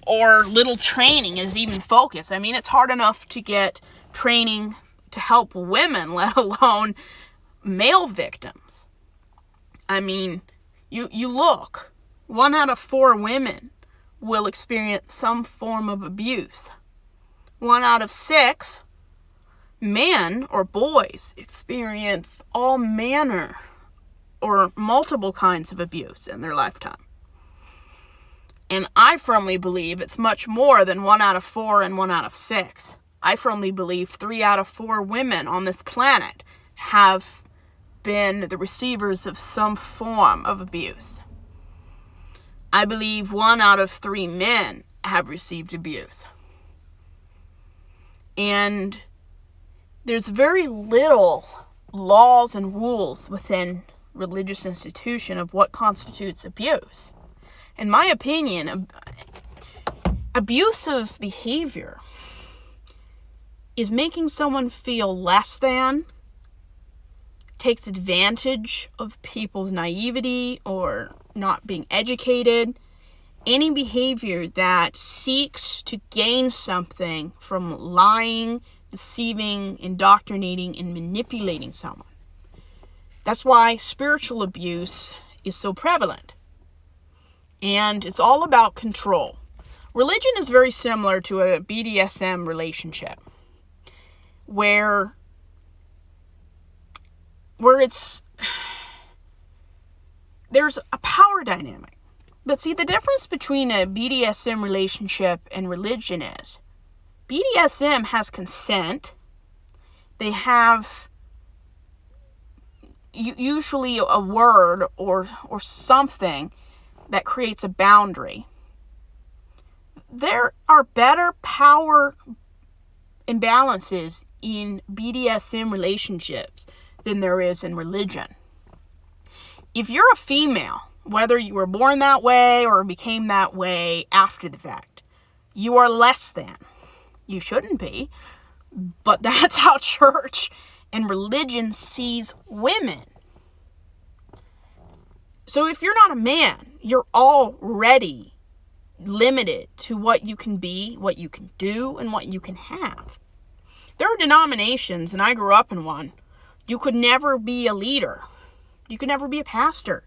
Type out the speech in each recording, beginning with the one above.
or little training is even focused. I mean, it's hard enough to get training to help women, let alone male victims. I mean, you look, 1 out of 4 women will experience some form of abuse. 1 out of 6 men or boys experience all manner or multiple kinds of abuse in their lifetime. And I firmly believe it's much more than 1 out of 4 and 1 out of 6. I firmly believe 3 out of 4 women on this planet have been the receivers of some form of abuse. I believe 1 out of 3 men have received abuse. And there's very little laws and rules within religious institution of what constitutes abuse. In my opinion, abusive behavior is making someone feel less than, takes advantage of people's naivety or not being educated. Any behavior that seeks to gain something from lying, deceiving, indoctrinating, and manipulating someone. That's why spiritual abuse is so prevalent. And it's all about control. Religion is very similar to a BDSM relationship, where there's a power dynamic. But see, the difference between a BDSM relationship and religion is BDSM has consent. They have usually a word or something that creates a boundary. There are better power imbalances in BDSM relationships than there is in religion. If you're a female, whether you were born that way or became that way after the fact, you are less than. You shouldn't be, but that's how church and religion sees women. So if you're not a man, you're already limited to what you can be, what you can do, and what you can have. There are denominations, and I grew up in one. You could never be a leader. You could never be a pastor.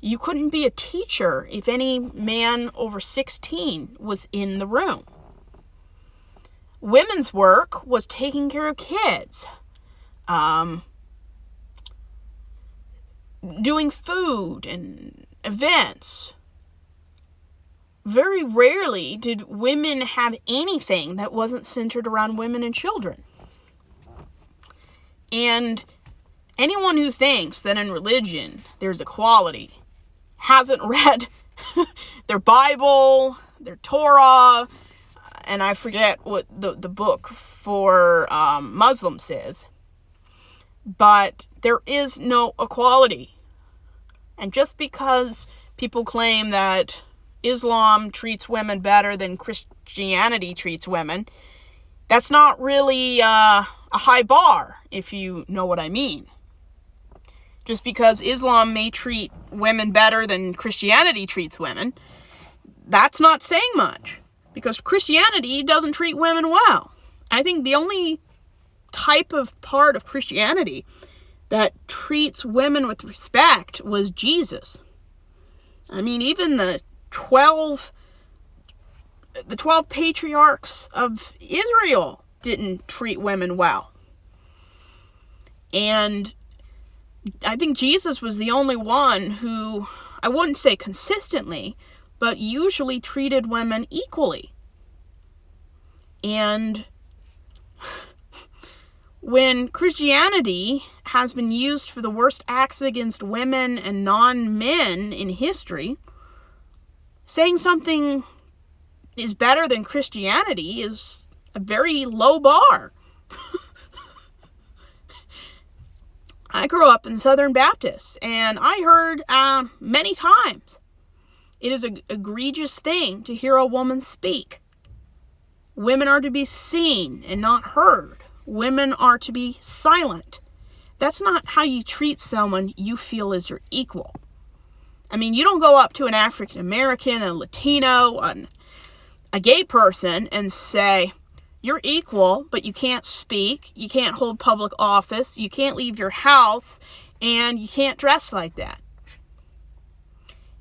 You couldn't be a teacher if any man over 16 was in the room. Women's work was taking care of kids, doing food and events. Very rarely did women have anything that wasn't centered around women and children. And anyone who thinks that in religion there's equality hasn't read their Bible, their Torah, and I forget what the book for Muslims is. But there is no equality. And just because people claim that Islam treats women better than Christianity treats women, that's not really a high bar, if you know what I mean. Just because Islam may treat women better than Christianity treats women, that's not saying much. Because Christianity doesn't treat women well. I think the only type of part of Christianity that treats women with respect was Jesus. I mean, even the 12 patriarchs of Israel didn't treat women well. And I think Jesus was the only one who, I wouldn't say consistently, but usually treated women equally. And when Christianity has been used for the worst acts against women and non-men in history, saying something is better than Christianity is a very low bar. I grew up in Southern Baptist, and I heard many times it is an egregious thing to hear a woman speak. Women are to be seen and not heard. Women are to be silent. That's not how you treat someone you feel is your equal. I mean, you don't go up to an African American, a Latino, a gay person and say, you're equal, but you can't speak, you can't hold public office, you can't leave your house, and you can't dress like that.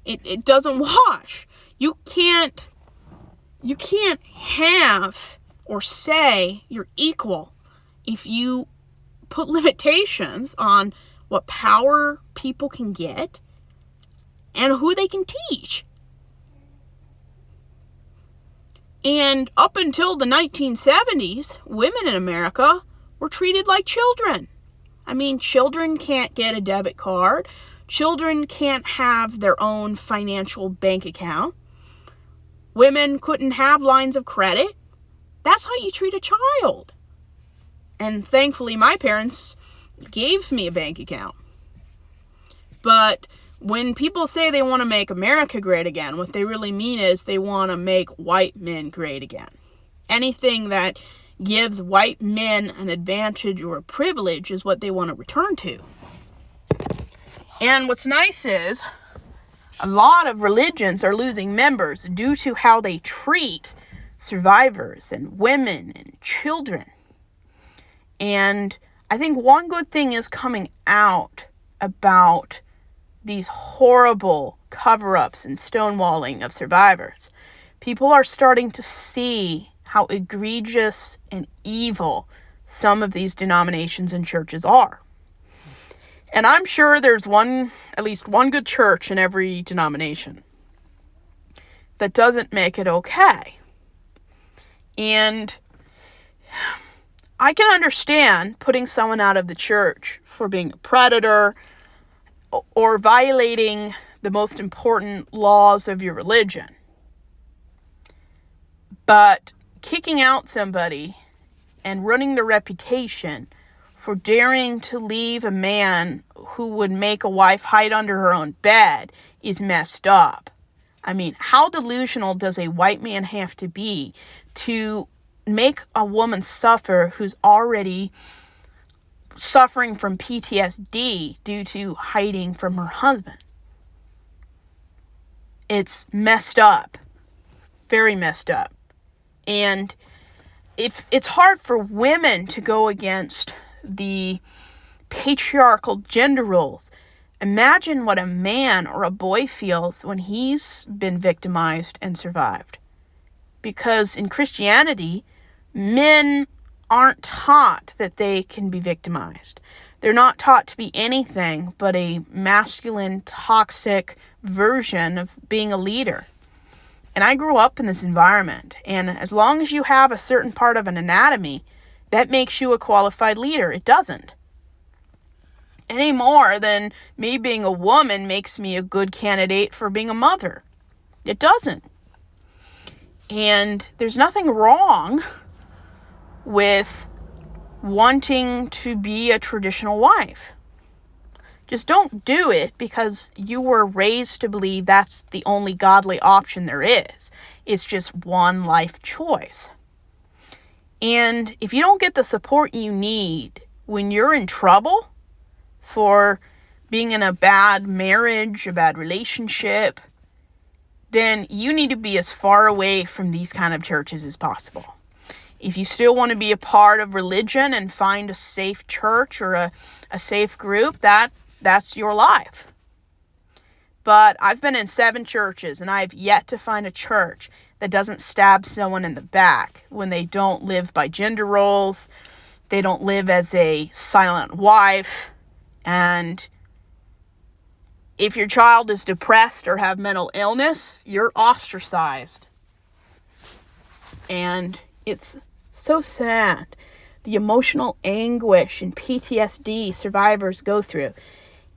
It doesn't wash. You can't have or say you're equal if you put limitations on what power people can get and who they can teach. And up until the 1970s, women in America were treated like children. I mean, children can't get a debit card. Children can't have their own financial bank account. Women couldn't have lines of credit. That's how you treat a child. And thankfully, my parents gave me a bank account. But when people say they want to make America great again, what they really mean is they want to make white men great again. Anything that gives white men an advantage or a privilege is what they want to return to. And what's nice is a lot of religions are losing members due to how they treat survivors and women and children. And I think one good thing is coming out about these horrible cover-ups and stonewalling of survivors. People are starting to see how egregious and evil some of these denominations and churches are. And I'm sure there's at least one good church in every denomination that doesn't make it okay. And I can understand putting someone out of the church for being a predator or violating the most important laws of your religion. But kicking out somebody and ruining their reputation for daring to leave a man who would make a wife hide under her own bed is messed up. I mean, how delusional does a white man have to be to make a woman suffer who's already suffering from PTSD due to hiding from her husband? It's messed up. Very messed up. And if it's hard for women to go against the patriarchal gender roles, imagine what a man or a boy feels when he's been victimized and survived. Because in Christianity, men aren't taught that they can be victimized. They're not taught to be anything but a masculine, toxic version of being a leader. And I grew up in this environment, and as long as you have a certain part of an anatomy, that makes you a qualified leader. It doesn't. Any more than me being a woman makes me a good candidate for being a mother. It doesn't. And there's nothing wrong with wanting to be a traditional wife. Just don't do it because you were raised to believe that's the only godly option there is. It's just one life choice. And if you don't get the support you need when you're in trouble for being in a bad marriage, a bad relationship, then you need to be as far away from these kind of churches as possible. If you still want to be a part of religion and find a safe church or a safe group, that's your life. But I've been in 7 churches, and I've yet to find a church that doesn't stab someone in the back when they don't live by gender roles, they don't live as a silent wife, and if your child is depressed or have mental illness, you're ostracized. And it's so sad, the emotional anguish and PTSD survivors go through.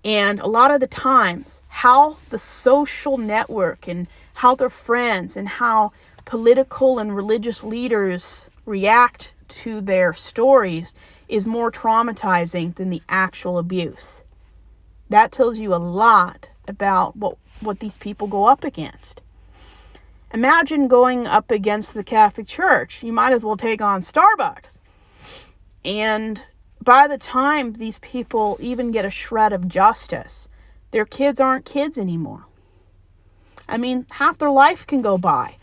And a lot of the times, how the social network and how their friends and how political and religious leaders react to their stories is more traumatizing than the actual abuse. That tells you a lot about what these people go up against. Imagine going up against the Catholic Church. You might as well take on Starbucks. And by the time these people even get a shred of justice, their kids aren't kids anymore. I mean, half their life can go by.